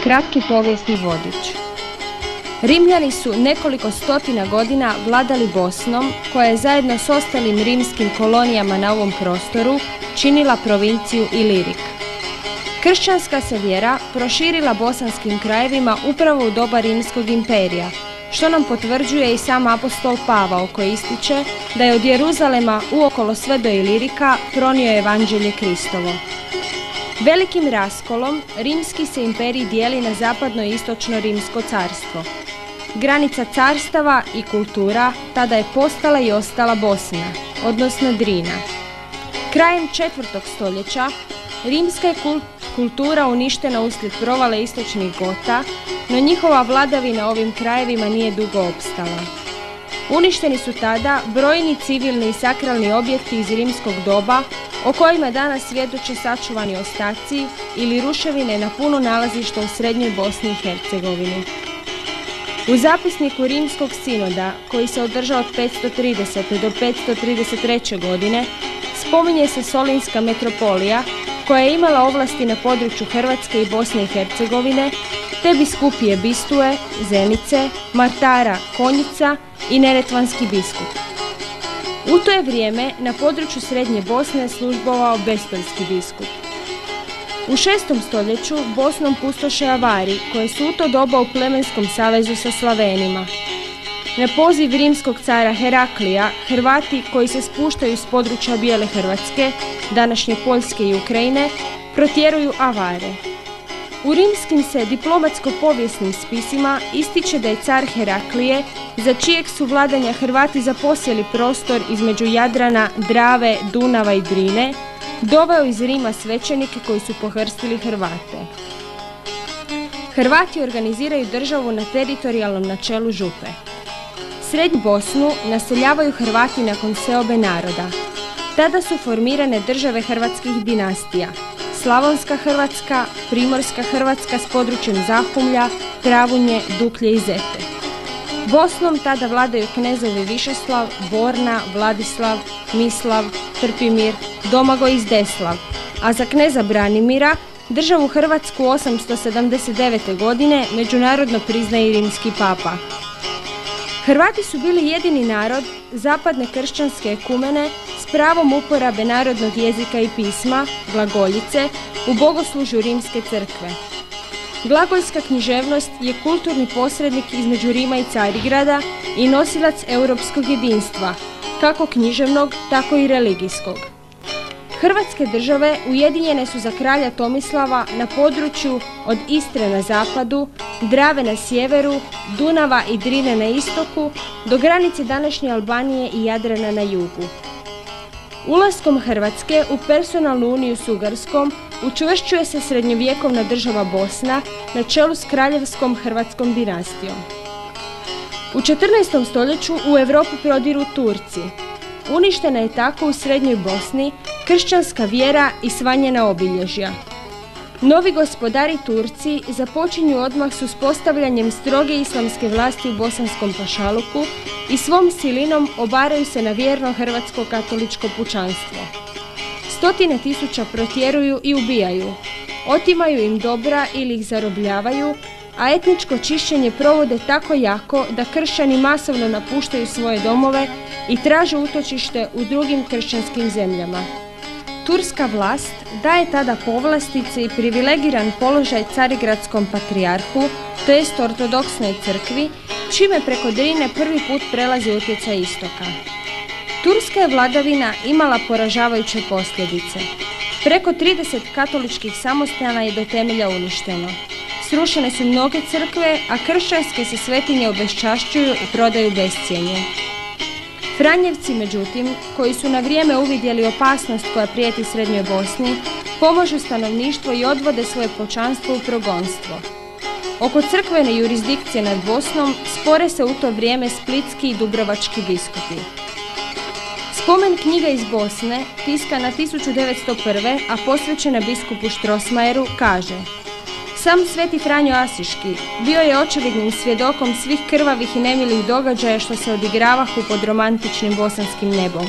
Kratki povijesni vodič. Rimljani su nekoliko stotina godina vladali Bosnom, koja je zajedno s ostalim rimskim kolonijama na ovom prostoru činila provinciju Ilirik. Kršćanska se vjera proširila bosanskim krajevima upravo u doba Rimskog imperija, što nam potvrđuje i sam apostol Pavao, koji ističe da je od Jeruzalema uokolo sve do Ilirika pronio evanđelje Kristovo. Velikim raskolom rimski se imperij dijeli na zapadno i istočno rimsko carstvo. Granica carstava i kultura tada je postala i ostala Bosna, odnosno Drina. Krajem 4. stoljeća rimska je kultura uništena uslijed provale istočnih Gota, no njihova vladavina ovim krajevima nije dugo opstala. Uništeni su tada brojni civilni i sakralni objekti iz rimskog doba, o kojima danas svjedoče sačuvani ostaci ili ruševine na puno nalazišta u srednjoj Bosni i Hercegovini. U zapisniku Rimskog sinoda, koji se održao od 530. do 533. godine, spominje se Solinska metropolija, koja je imala ovlasti na području Hrvatske i Bosne i Hercegovine, te biskupije Bistuje, Zenice, Martara, Konjica i Neretvanski biskup. U to je vrijeme na području Srednje Bosne službovao Bestoljski biskup. U 6. stoljeću Bosnom pustoše Avari, koje su u to doba u plemenskom savezu sa Slavenima. Na poziv rimskog cara Heraklija, Hrvati koji se spuštaju s područja Bijele Hrvatske, današnje Poljske i Ukrajine, protjeruju Avare. U rimskim se diplomatsko-povijesnim spisima ističe da je car Heraklije, za čijeg su vladanja Hrvati zaposjeli prostor između Jadrana, Drave, Dunava i Drine, doveo iz Rima svećenike koji su pohrstili Hrvate. Hrvati organiziraju državu na teritorijalnom načelu župe. Srednju Bosnu naseljavaju Hrvati nakon seobe naroda. Tada su formirane države hrvatskih dinastija: Slavonska Hrvatska, Primorska Hrvatska s područjem Zahumlja, Travunje, Duklje i Zete. Bosnom tada vladaju knezovi Višeslav, Borna, Vladislav, Mislav, Trpimir, Domagoj i Zdeslav, a za kneza Branimira državu Hrvatsku 879. godine međunarodno priznaje i rimski papa. Hrvati su bili jedini narod zapadne kršćanske ekumene s pravom uporabe narodnog jezika i pisma, glagoljice, u bogoslužju Rimske crkve. Glagoljska književnost je kulturni posrednik između Rima i Carigrada i nosilac europskog jedinstva, kako književnog, tako i religijskog. Hrvatske države ujedinjene su za kralja Tomislava na području od Istre na zapadu, Drave na sjeveru, Dunava i Drine na istoku, do granice današnje Albanije i Jadrana na jugu. Ulaskom Hrvatske u personalnu uniju s Ugarskom učvršćuje se srednjovjekovna država Bosna na čelu s kraljevskom hrvatskom dinastijom. U 14. stoljeću u Europu prodiru Turci. Uništena je tako u srednjoj Bosni kršćanska vjera i sva njena obilježja. Novi gospodari Turci započinju odmah s uspostavljanjem stroge islamske vlasti u bosanskom pašaluku i svom silinom obaraju se na vjerno hrvatsko katoličko pučanstvo. Stotine tisuća protjeruju i ubijaju, otimaju im dobra ili ih zarobljavaju, a etničko čišćenje provode tako jako da kršćani masovno napuštaju svoje domove i traže utočište u drugim kršćanskim zemljama. Turska vlast daje tada povlastice i privilegiran položaj carigradskom patrijarhu, to jest ortodoksnoj crkvi, čime preko Drine prvi put prelazi utjecaj istoka. Turska je vladavina imala poražavajuće posljedice. Preko 30 katoličkih samostana je do temelja uništeno. Srušene su mnoge crkve, a kršćanske se svetinje obeščašćuju i prodaju bescijenje. Franjevci, međutim, koji su na vrijeme uvidjeli opasnost koja prijeti Srednjoj Bosni, pomažu stanovništvo i odvode svoje pučanstvo u progonstvo. Oko crkvene jurisdikcije nad Bosnom spore se u to vrijeme splitski i dubrovački biskupi. Spomen knjiga iz Bosne, tiskana 1901. a posvećena biskupu Štrosmajeru, kaže: Sam sveti Franjo Asiški bio je očevidnim svjedokom svih krvavih i nemilih događaja što se odigravahu pod romantičnim bosanskim nebom.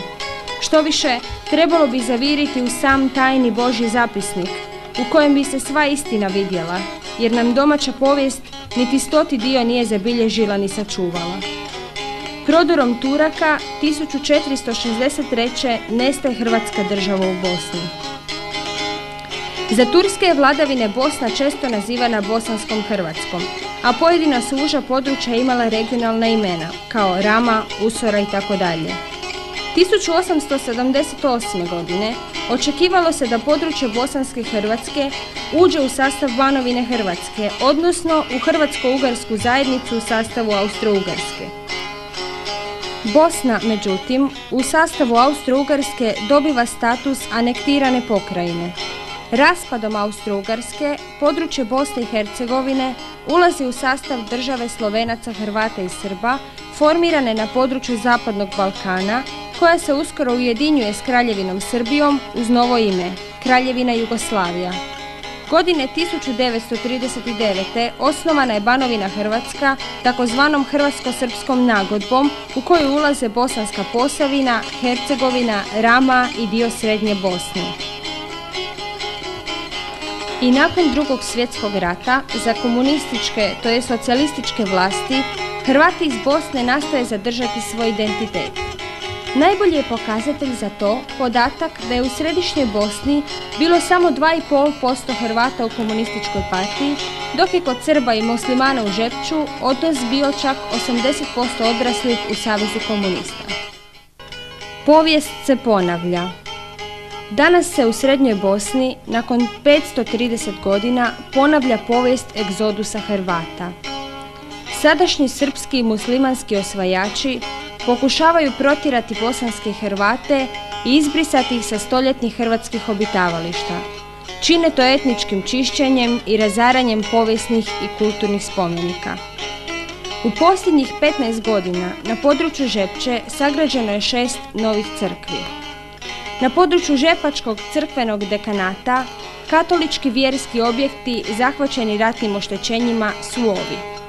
Štoviše, trebalo bi zaviriti u sam tajni Božji zapisnik, u kojem bi se sva istina vidjela, jer nam domaća povijest niti 100. dio nije zabilježila ni sačuvala. Prodorom Turaka 1463. nestaje Hrvatska država u Bosni. Za turske vladavine Bosna često nazivana Bosanskom Hrvatskom, a pojedina su uža područja imala regionalna imena, kao Rama, Usora itd. 1878. godine očekivalo se da područje Bosanske Hrvatske uđe u sastav Banovine Hrvatske, odnosno u Hrvatsko-ugarsku zajednicu u sastavu Austro-Ugarske. Bosna, međutim, u sastavu Austro-Ugarske dobiva status anektirane pokrajine. Raspadom Austro-Ugarske, područje Bosne i Hercegovine ulazi u sastav države Slovenaca, Hrvata i Srba, formirane na području Zapadnog Balkana, koja se uskoro ujedinjuje s Kraljevinom Srbijom uz novo ime, Kraljevina Jugoslavija. Godine 1939. osnovana je Banovina Hrvatska takozvanom Hrvatsko-srpskom nagodbom u koju ulaze Bosanska Posavina, Hercegovina, Rama i dio Srednje Bosne. I nakon Drugog svjetskog rata za komunističke, to je socijalističke vlasti, Hrvati iz Bosne nastoje zadržati svoj identitet. Najbolji je pokazatelj za to podatak da je u središnjoj Bosni bilo samo 2,5% Hrvata u komunističkoj partiji, dok je kod Srba i muslimana u Žepču odnos bio čak 80% odraslih u Savezu komunista. Povijest se ponavlja. Danas se u Srednjoj Bosni, nakon 530 godina, ponavlja povijest egzodusa Hrvata. Sadašnji srpski i muslimanski osvajači pokušavaju protjerati bosanske Hrvate i izbrisati ih sa stoljetnih hrvatskih obitavališta. Čine to etničkim čišćenjem i razaranjem povijesnih i kulturnih spomenika. U posljednjih 15 godina na području Žepče sagrađeno je 6 novih crkvi. Na području Žepačkog crkvenog dekanata katolički vjerski objekti zahvaćeni ratnim oštećenjima su ovi.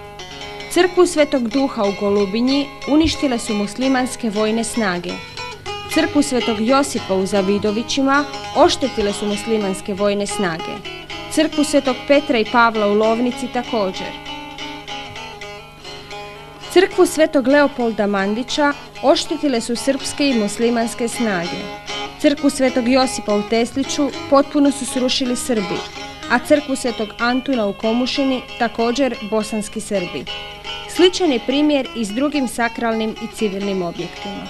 Crkvu Svetog Duha u Golubinji uništile su muslimanske vojne snage. Crkvu Svetog Josipa u Zavidovićima oštetile su muslimanske vojne snage. Crkvu Svetog Petra i Pavla u Lovnici također. Crkvu Svetog Leopolda Mandića oštetile su srpske i muslimanske snage. Crkvu Svetog Josipa u Tesliću potpuno su srušili Srbi, a crkvu Svetog Antuna u Komušini također bosanski Srbi. Sličan je primjer i s drugim sakralnim i civilnim objektima.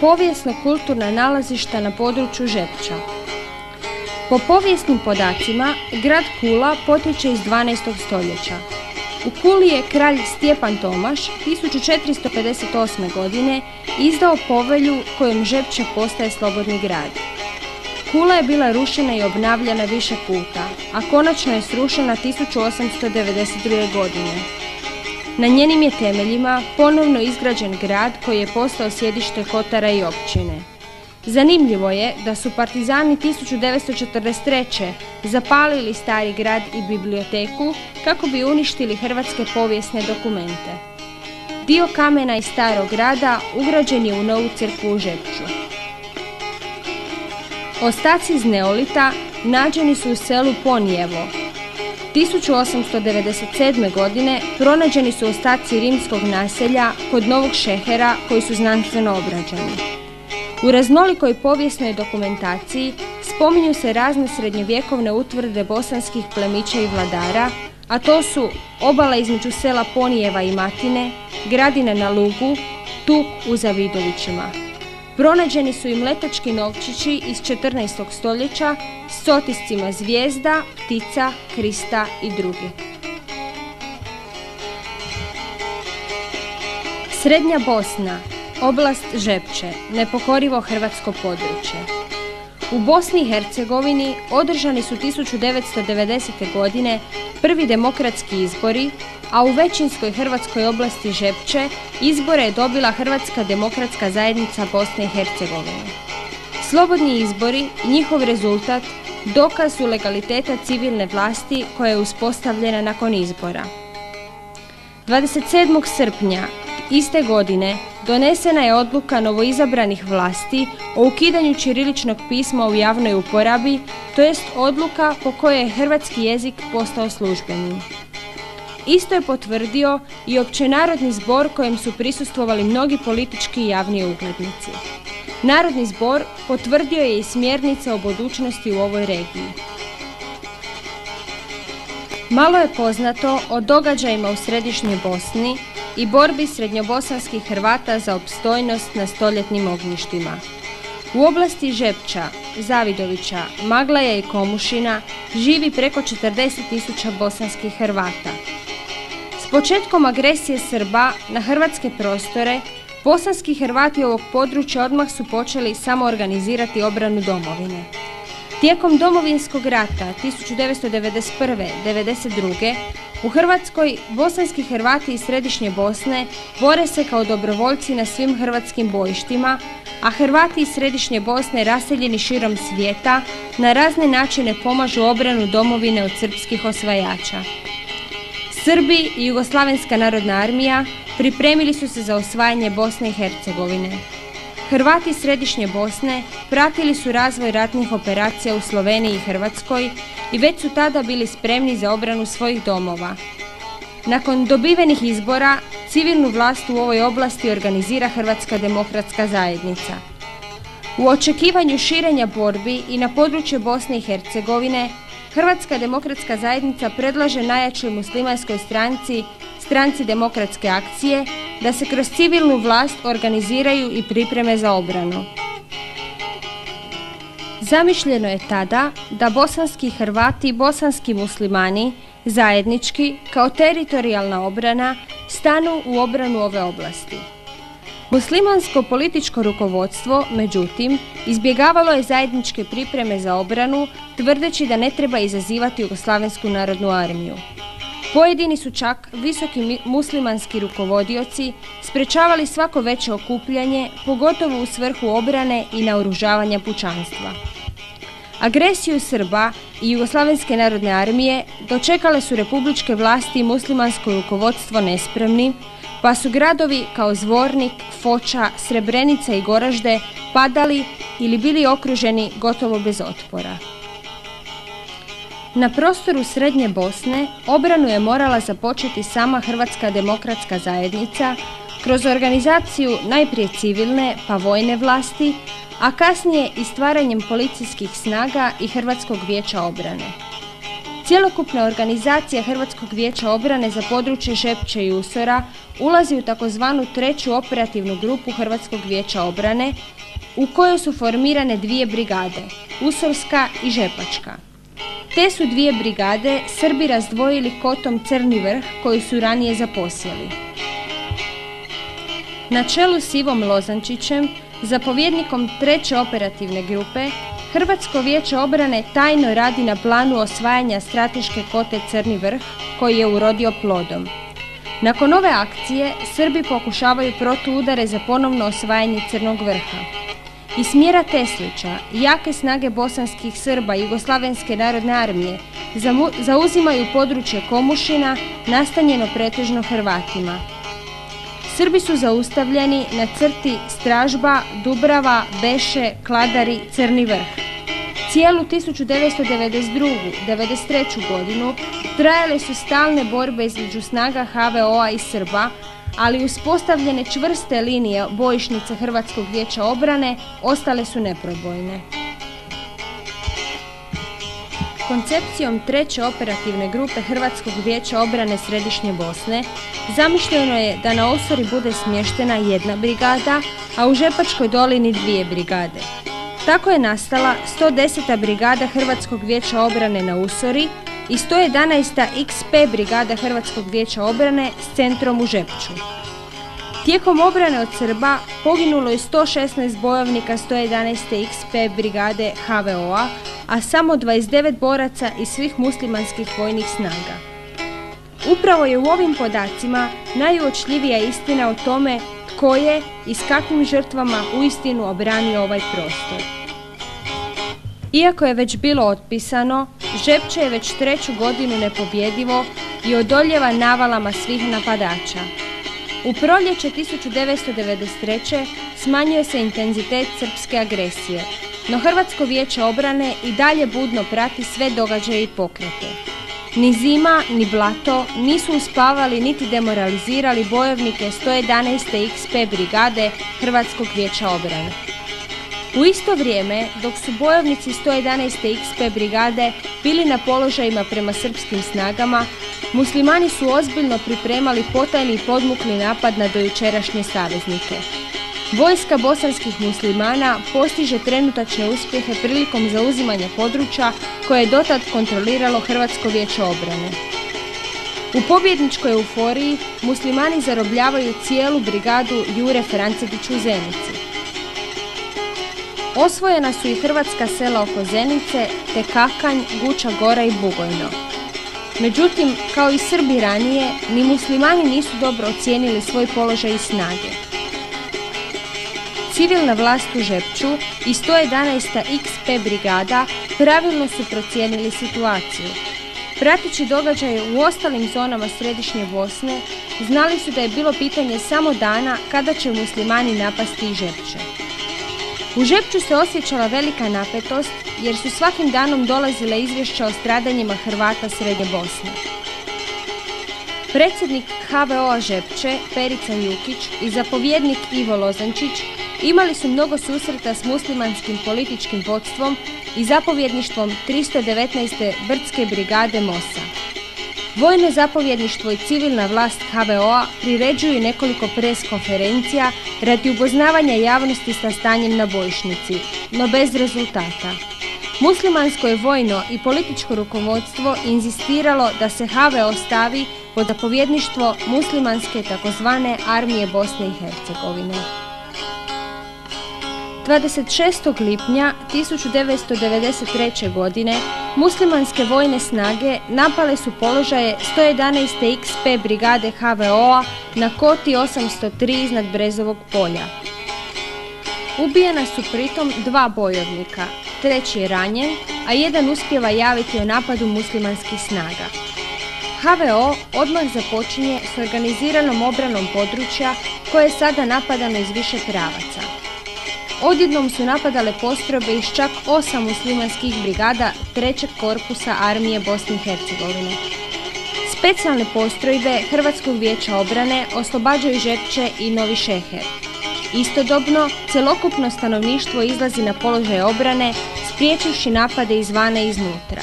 Povijesno-kulturna nalazišta na području Žepča. Po povijesnim podacima, grad Kula potječe iz 12. stoljeća. U Kuli je kralj Stjepan Tomaš 1458. godine izdao povelju kojom Žepče postaje slobodni grad. Kula je bila rušena i obnavljana više puta, a konačno je srušena 1892. godine. Na njenim je temeljima ponovno izgrađen grad koji je postao sjedište Kotara i općine. Zanimljivo je da su partizani 1943. zapalili stari grad i biblioteku kako bi uništili hrvatske povijesne dokumente. Dio kamena iz starog grada ugrađen je u novu crkvu u Žepču. Ostaci iz neolita nađeni su u selu Ponijevo. 1897. godine pronađeni su ostaci rimskog naselja kod Novog Šehera koji su znanstveno obrađeni. U raznolikoj povijesnoj dokumentaciji spominju se razne srednjovjekovne utvrde bosanskih plemića i vladara, a to su obala između sela Ponijeva i Matine, Gradina na Lugu, Tuk u Zavidovićima. Pronađeni su i mletački novčići iz 14. stoljeća s otiscima zvijezda, ptica, krista i drugi. Srednja Bosna, oblast Žepče, nepokorivo hrvatsko područje. U Bosni i Hercegovini održani su 1990. godine prvi demokratski izbori, a u većinskoj hrvatskoj oblasti Žepče izbore je dobila Hrvatska demokratska zajednica Bosne i Hercegovine. Slobodni izbori i njihov rezultat dokaz su legaliteta civilne vlasti koja je uspostavljena nakon izbora. 27. srpnja Iste godine donesena je odluka novoizabranih vlasti o ukidanju ćiriličnog pisma u javnoj uporabi, to jest odluka po kojoj je hrvatski jezik postao službeni. Isto je potvrdio i općenarodni zbor kojem su prisustvovali mnogi politički i javni uglednici. Narodni zbor potvrdio je i smjernice o budućnosti u ovoj regiji. Malo je poznato o događajima u središnjoj Bosni i borbi srednjobosanskih Hrvata za opstojnost na stoljetnim ognjištima. U oblasti Žepča, Zavidovića, Maglaja i Komušina živi preko 40.000 bosanskih Hrvata. S početkom agresije Srba na hrvatske prostore, bosanski Hrvati ovog područja odmah su počeli samoorganizirati obranu domovine. Tijekom Domovinskog rata 1991.–1992. u Hrvatskoj bosanski Hrvati iz središnje Bosne bore se kao dobrovoljci na svim hrvatskim bojištima, a Hrvati iz središnje Bosne raseljeni širom svijeta na razne načine pomažu obranu domovine od srpskih osvajača. Srbi i Jugoslavenska narodna armija pripremili su se za osvajanje Bosne i Hercegovine. Hrvati središnje Bosne pratili su razvoj ratnih operacija u Sloveniji i Hrvatskoj i već su tada bili spremni za obranu svojih domova. Nakon dobivenih izbora, civilnu vlast u ovoj oblasti organizira Hrvatska demokratska zajednica. U očekivanju širenja borbi i na područje Bosne i Hercegovine, Hrvatska demokratska zajednica predlaže najjačoj muslimanskoj stranci, Stranci demokratske akcije, da se kroz civilnu vlast organiziraju i pripreme za obranu. Zamišljeno je tada da bosanski Hrvati i bosanski muslimani zajednički, kao teritorijalna obrana, stanu u obranu ove oblasti. Muslimansko političko rukovodstvo, međutim, izbjegavalo je zajedničke pripreme za obranu, tvrdeći da ne treba izazivati Jugoslavensku narodnu armiju. Pojedini su čak visoki muslimanski rukovodioci sprečavali svako veće okupljanje, pogotovo u svrhu obrane i naoružavanja pučanstva. Agresiju Srba i Jugoslavenske narodne armije dočekale su republičke vlasti i muslimansko rukovodstvo nespremni, pa su gradovi kao Zvornik, Foča, Srebrenica i Goražde padali ili bili okruženi gotovo bez otpora. Na prostoru Srednje Bosne obranu je morala započeti sama Hrvatska demokratska zajednica kroz organizaciju najprije civilne pa vojne vlasti, a kasnije i stvaranjem policijskih snaga i Hrvatskog vijeća obrane. Cjelokupna organizacija Hrvatskog vijeća obrane za područje Žepče i Usora ulazi u takozvanu treću operativnu grupu Hrvatskog vijeća obrane, u kojoj su formirane dvije brigade, Usorska i Žepačka. Te su dvije brigade Srbi razdvojili kotom Crni Vrh koji su ranije zaposjeli. Na čelu s Ivom Lozančićem, zapovjednikom treće operativne grupe, Hrvatsko vijeće obrane tajno radi na planu osvajanja strateške kote Crni Vrh koji je urodio plodom. Nakon ove akcije Srbi pokušavaju protuudare za ponovno osvajanje Crnog Vrha. Iz smjera Teslića jake snage bosanskih Srba i Jugoslavenske narodne armije zauzimaju područje Komušina, nastanjeno pretežno Hrvatima. Srbi su zaustavljeni na crti Stražba, Dubrava, Beše, Kladari, Crni Vrh. Cijelu 1992.–1993. godinu trajale su stalne borbe između snaga HVO-a i Srba, ali uspostavljene čvrste linije bojišnice Hrvatskog vijeća obrane ostale su neprobojne. Koncepcijom treće operativne grupe Hrvatskog vijeća obrane Središnje Bosne zamišljeno je da na Usori bude smještena jedna brigada, a u Žepačkoj dolini dvije brigade. Tako je nastala 110. brigada Hrvatskog vijeća obrane na Usori i 111. XP brigada Hrvatskog vijeća obrane s centrom u Žepču. Tijekom obrane od Srba poginulo je 116 bojovnika 111. XP brigade HVO-a, a samo 29 boraca iz svih muslimanskih vojnih snaga. Upravo je u ovim podacima najuočljivija istina o tome tko je i s kakvim žrtvama uistinu obranio ovaj prostor. Iako je već bilo otpisano, Žepče je već treću godinu nepobjedivo i odoljeva navalama svih napadača. U proljeće 1993. smanjio se intenzitet srpske agresije, no Hrvatsko vijeće obrane i dalje budno prati sve događaje i pokrete. Ni zima, ni blato nisu uspavali niti demoralizirali bojovnike 111. XP brigade Hrvatskog vijeća obrane. U isto vrijeme, dok su bojovnici 111. XP brigade bili na položajima prema srpskim snagama, muslimani su ozbiljno pripremali potajni i podmukli napad na dojučerašnje saveznike. Vojska bosanskih muslimana postiže trenutačne uspjehe prilikom zauzimanja područja koje je dotad kontroliralo Hrvatsko vijeće obrane. U pobjedničkoj euforiji muslimani zarobljavaju cijelu brigadu Jure Francetić u Zenici. Osvojena su i hrvatska sela oko Zenice, te Kakanj, Guča Gora i Bugojno. Međutim, kao i Srbi ranije, ni muslimani nisu dobro ocijenili svoj položaj i snage. Civilna vlast u Žepču i 111. XP brigada pravilno su procijenili situaciju. Prateći događaje u ostalim zonama središnje Bosne, znali su da je bilo pitanje samo dana kada će muslimani napasti i Žepče. U Žepču se osjećala velika napetost jer su svakim danom dolazile izvješća o stradanjima Hrvata Srednje Bosne. Predsjednik HVO-a Žepče, Perica Jukić, i zapovjednik Ivo Lozančić imali su mnogo susreta s muslimanskim političkim vodstvom i zapovjedništvom 319. Brdske brigade Mosa. Vojno zapovjedništvo i civilna vlast HVO-a priređuju nekoliko pres konferencija radi upoznavanja javnosti sa stanjem na bojišnici, no bez rezultata. Muslimansko je vojno i političko rukovodstvo inzistiralo da se HVO stavi pod zapovjedništvo muslimanske takozvane armije Bosne i Hercegovine. 26. lipnja 1993. godine muslimanske vojne snage napale su položaje 111. XP brigade HVO-a na koti 803 iznad Brezovog polja. Ubijena su pritom 2 bojovnika, 3. je ranjen, a 1 uspijeva javiti o napadu muslimanskih snaga. HVO odmah započinje s organiziranom obranom područja koje je sada napadano iz više pravaca. Odjednom su napadale postrojbe iz čak 8 muslimanskih brigada 3. korpusa armije Bosne i Hercegovine. Specijalne postrojbe Hrvatskog vijeća obrane oslobađaju Žepče i Novi Šeher. Istodobno, cjelokupno stanovništvo izlazi na položaj obrane, spriječivši napade izvana i iznutra.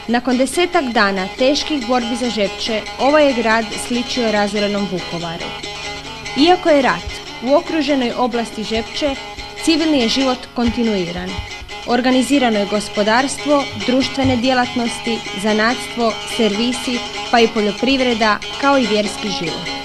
Nakon 10-ak dana teških borbi za Žepče, ovaj je grad sličio razorenom Vukovaru. Iako je rat u okruženoj oblasti Žepče, civilni je život kontinuiran. Organizirano je gospodarstvo, društvene djelatnosti, zanatstvo, servisi, pa i poljoprivreda, kao i vjerski život.